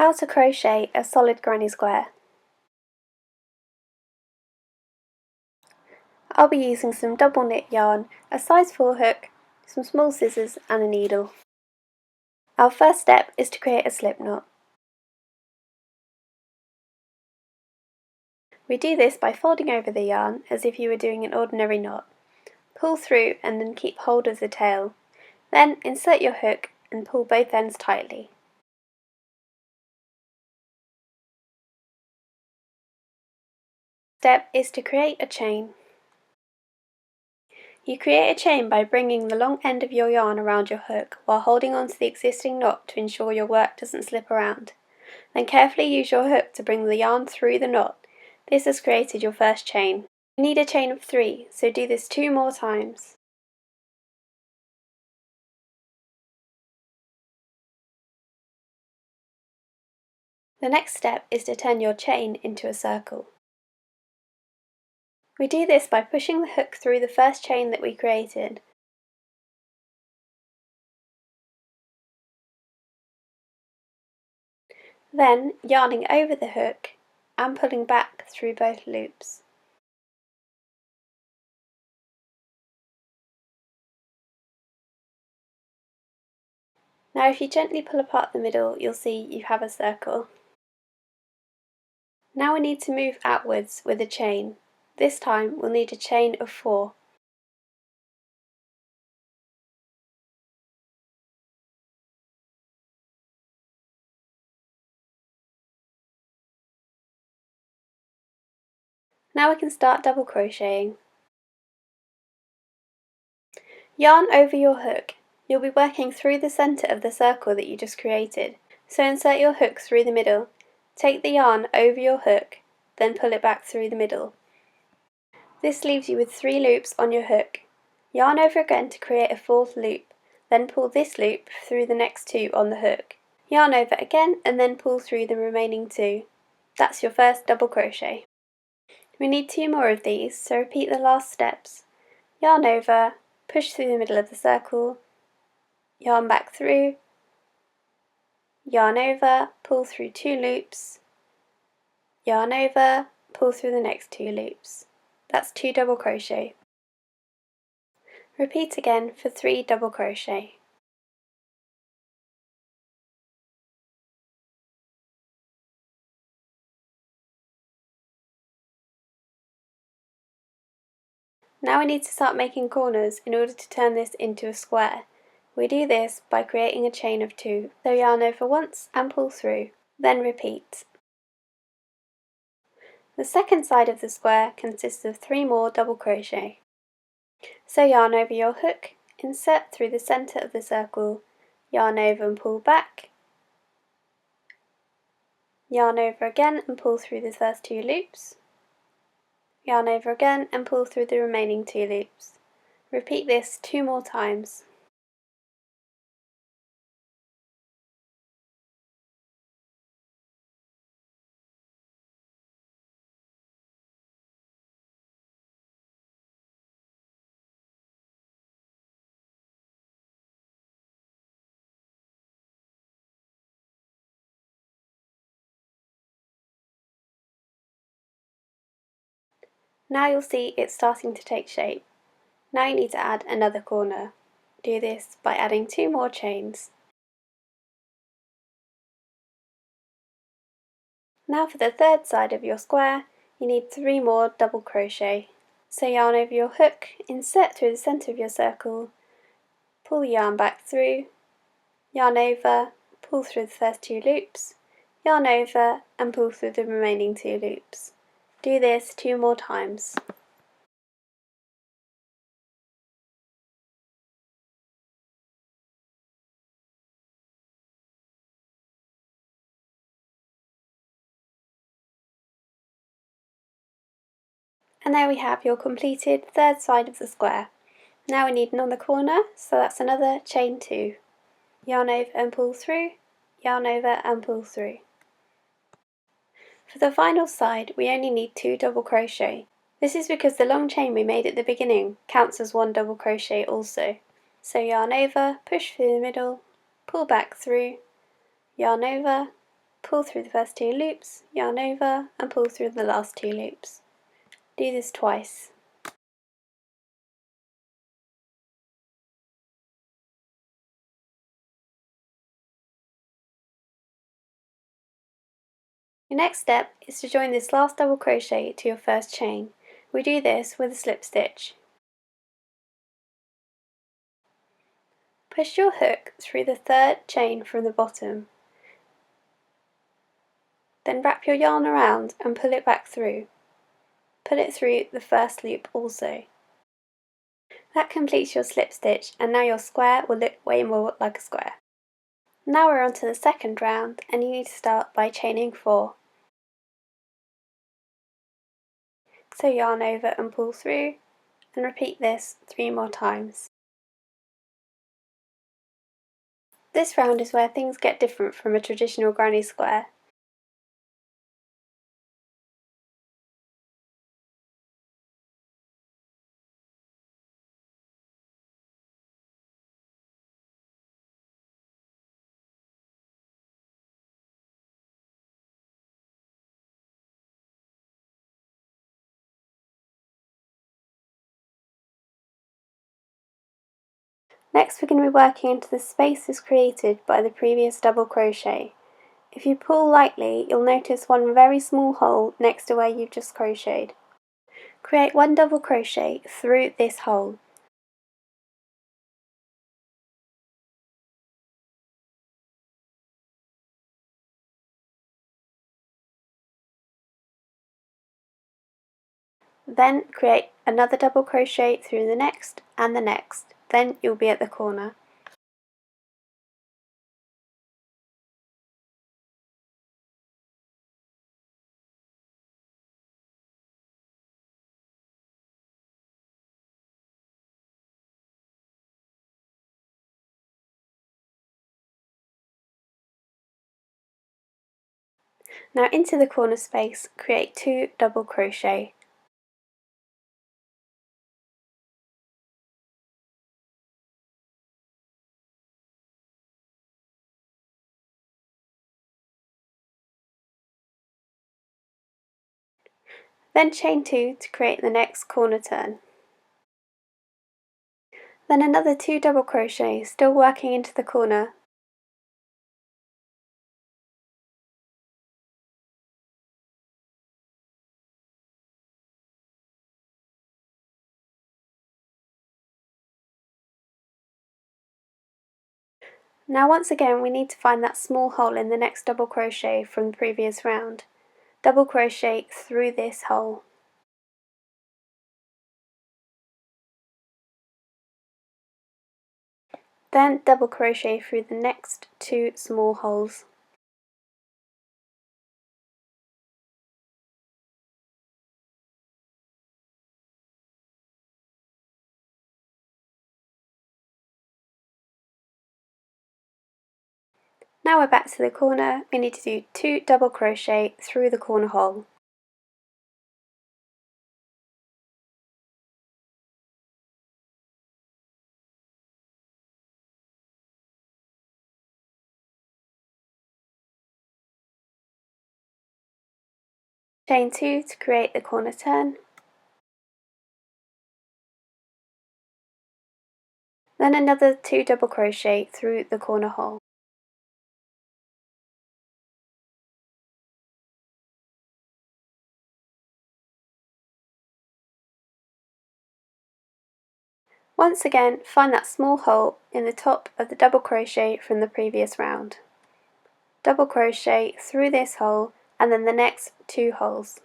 How to crochet a solid granny square. I'll be using some double knit yarn, a size 4 hook, some small scissors and a needle. Our first step is to create a slip knot. We do this by folding over the yarn as if you were doing an ordinary knot. Pull through and then keep hold of the tail. Then insert your hook and pull both ends tightly. Step is to create a chain. You create a chain by bringing the long end of your yarn around your hook while holding onto the existing knot to ensure your work doesn't slip around. Then carefully use your hook to bring the yarn through the knot. This has created your first chain. You need a chain of 3, so do this 2 more times. The next step is to turn your chain into a circle. We do this by pushing the hook through the first chain that we created. Then yarning over the hook and pulling back through both loops. Now if you gently pull apart the middle, you'll see you have a circle. Now we need to move outwards with a chain. This time we'll need a chain of 4. Now we can start double crocheting. Yarn over your hook. You'll be working through the centre of the circle that you just created, so insert your hook through the middle. Take the yarn over your hook, then pull it back through the middle. This leaves you with 3 loops on your hook. Yarn over again to create a 4th loop, then pull this loop through the next 2 on the hook. Yarn over again and then pull through the remaining 2. That's your first double crochet. We need 2 more of these, so repeat the last steps. Yarn over, push through the middle of the circle, yarn back through, yarn over, pull through 2 loops, yarn over, pull through the next 2 loops. That's 2 double crochet. Repeat again for 3 double crochet. Now we need to start making corners in order to turn this into a square. We do this by creating a chain of 2. So yarn over once and pull through, then repeat. The second side of the square consists of 3 more double crochet. So yarn over your hook, insert through the centre of the circle, yarn over and pull back, yarn over again and pull through the first 2 loops, yarn over again and pull through the remaining 2 loops. Repeat this 2 more times. Now you'll see it's starting to take shape. Now you need to add another corner. Do this by adding 2 more chains. Now for the third side of your square, you need 3 more double crochet. So yarn over your hook, insert through the centre of your circle, pull the yarn back through, yarn over, pull through the first 2 loops, yarn over and pull through the remaining 2 loops. Do this 2 more times. And there we have your completed third side of the square. Now we need another corner, so that's another chain 2. Yarn over and pull through, yarn over and pull through. For the final side, we only need 2 double crochet. This is because the long chain we made at the beginning counts as 1 double crochet also. So yarn over, push through the middle, pull back through, yarn over, pull through the first 2 loops, yarn over and pull through the last 2 loops. Do this twice. Your next step is to join this last double crochet to your first chain. We do this with a slip stitch. Push your hook through the 3rd chain from the bottom. Then wrap your yarn around and pull it back through. Pull it through the first loop also. That completes your slip stitch, and now your square will look way more like a square. Now we're on to the second round, and you need to start by chaining 4. So yarn over and pull through, and repeat this 3 more times. This round is where things get different from a traditional granny square. Next we're going to be working into the spaces created by the previous double crochet. If you pull lightly, you'll notice one very small hole next to where you've just crocheted. Create 1 double crochet through this hole. Then create another double crochet through the next and the next, then you'll be at the corner. Now into the corner space, create 2 double crochet. Then chain 2 to create the next corner turn. Then another 2 double crochet, still working into the corner. Now once again we need to find that small hole in the next double crochet from the previous round. Double crochet through this hole. Then double crochet through the next 2 small holes. Now we're back to the corner, we need to do 2 double crochet through the corner hole. Chain 2 to create the corner turn. Then another 2 double crochet through the corner hole. Once again, find that small hole in the top of the double crochet from the previous round. Double crochet through this hole and then the next 2 holes.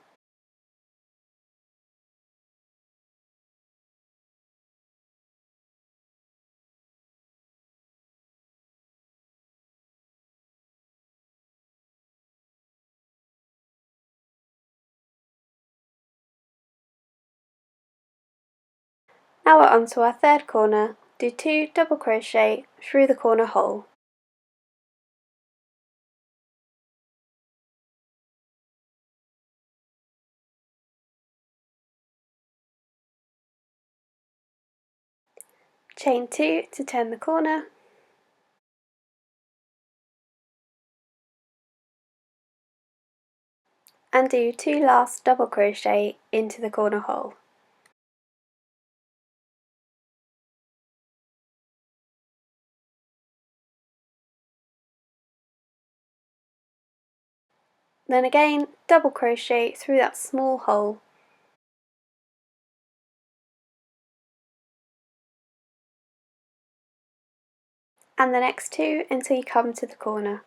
Now we're on to our third corner. Do 2 double crochet through the corner hole. Chain 2 to turn the corner. and do 2 last double crochet into the corner hole. Then again double crochet through that small hole. And the next 2 until you come to the corner.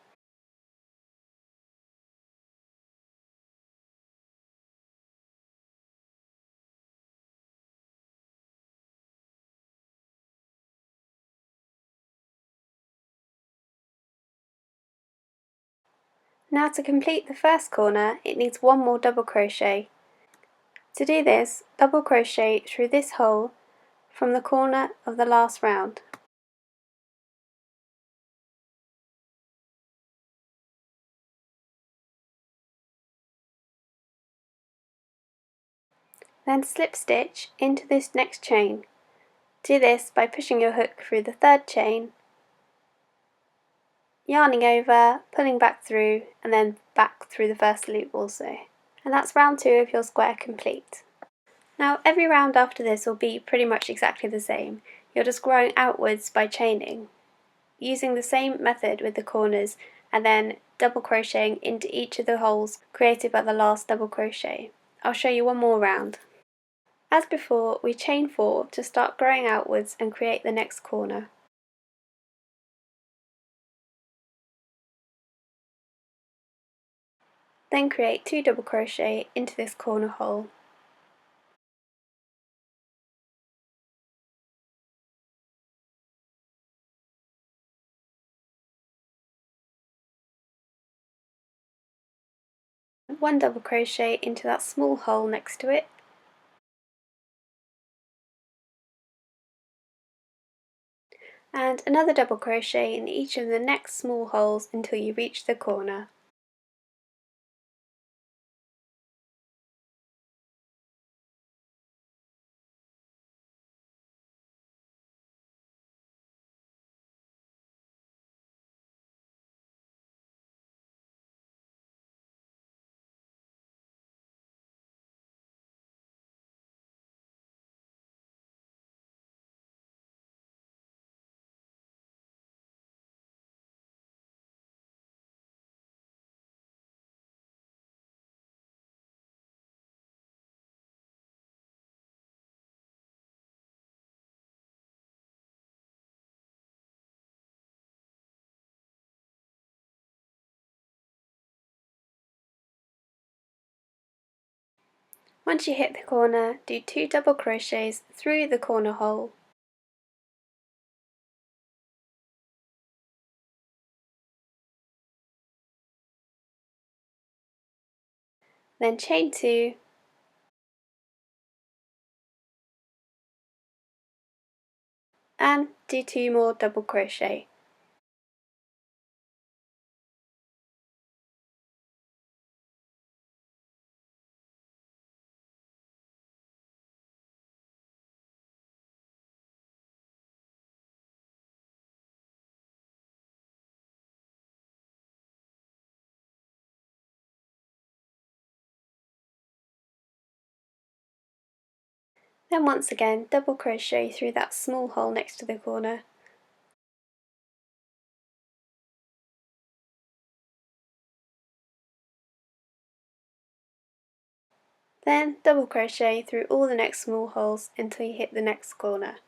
Now to complete the first corner, it needs 1 more double crochet. To do this, double crochet through this hole from the corner of the last round. Then slip stitch into this next chain. Do this by pushing your hook through the 3rd chain, yarning over, pulling back through, and then back through the first loop also. And that's round 2 of your square complete. Now every round after this will be pretty much exactly the same. You're just growing outwards by chaining, using the same method with the corners and then double crocheting into each of the holes created by the last double crochet. I'll show you one more round. As before, we chain 4 to start growing outwards and create the next corner. Then create 2 double crochet into this corner hole. One double crochet into that small hole next to it, and another double crochet in each of the next small holes until you reach the corner. Once you hit the corner, do 2 double crochets through the corner hole. Then chain 2, and do 2 more double crochet. Then once again double crochet through that small hole next to the corner. Then double crochet through all the next small holes until you hit the next corner.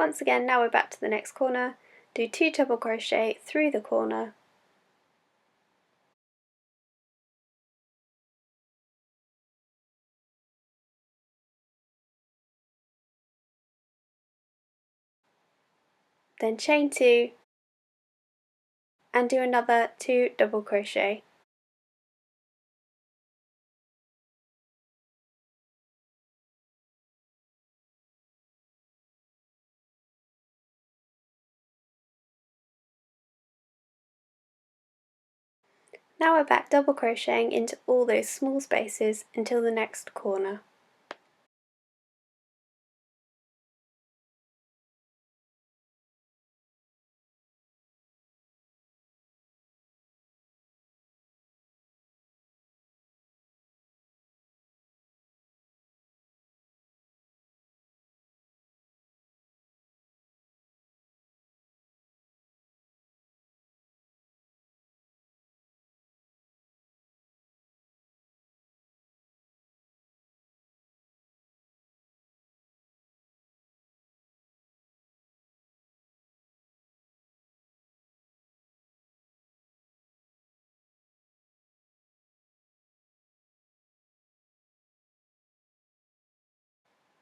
Once again, now we're back to the next corner. Do 2 double crochet through the corner. then chain 2 and do another 2 double crochet. Now we're back double crocheting into all those small spaces until the next corner.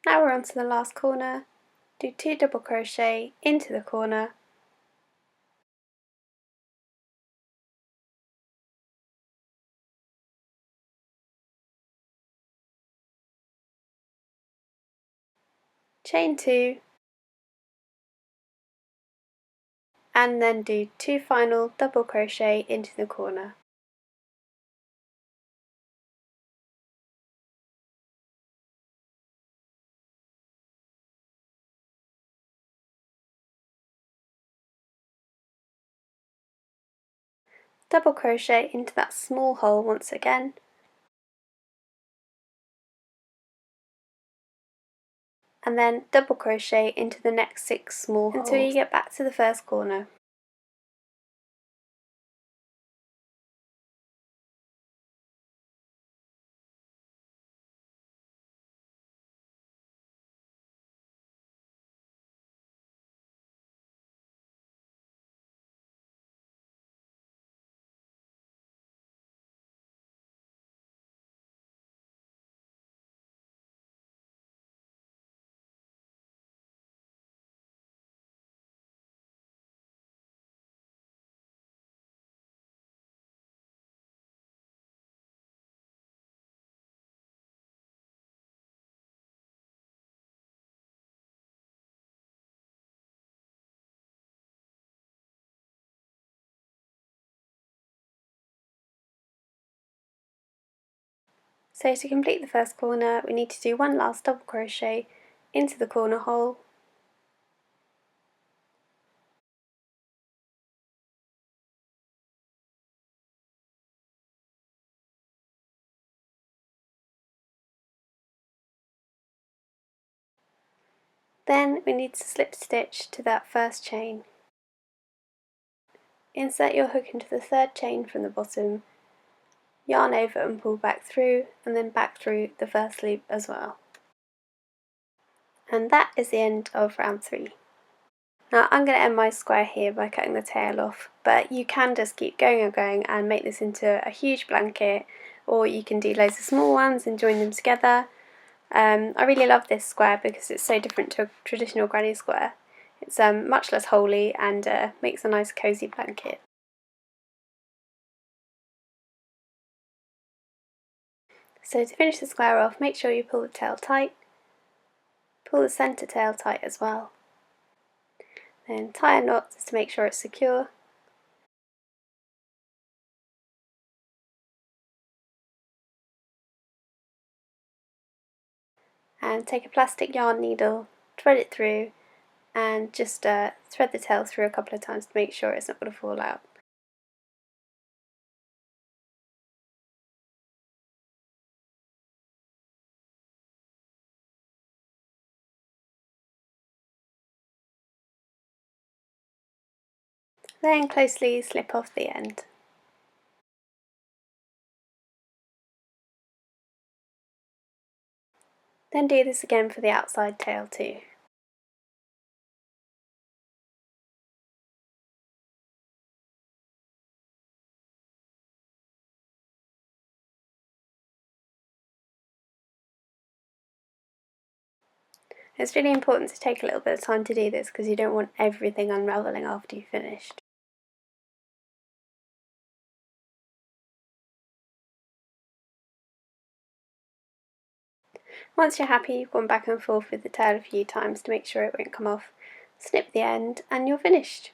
Now we're on to the last corner. Do 2 double crochet into the corner, chain 2 and then do 2 final double crochet into the corner. Double crochet into that small hole once again, and then double crochet into the next 6 small holes until you get back to the first corner. So to complete the first corner, we need to do 1 last double crochet into the corner hole, then we need to slip stitch to that first chain. Insert your hook into the 3rd chain from the bottom, yarn over and pull back through, and then back through the first loop as well. And that is the end of round 3. Now I'm going to end my square here by cutting the tail off, but you can just keep going and going and make this into a huge blanket, or you can do loads of small ones and join them together. I really love this square because it's so different to a traditional granny square. It's much less holey and makes a nice cosy blanket. So to finish the square off, make sure you pull the tail tight, pull the centre tail tight as well, then tie a knot just to make sure it's secure, and take a plastic yarn needle, thread it through, and just thread the tail through a couple of times to make sure it's not going to fall out. Then closely slip off the end. Then do this again for the outside tail too. It's really important to take a little bit of time to do this because you don't want everything unravelling after you've finished. Once you're happy, you've gone back and forth with the tail a few times to make sure it won't come off, snip the end and you're finished.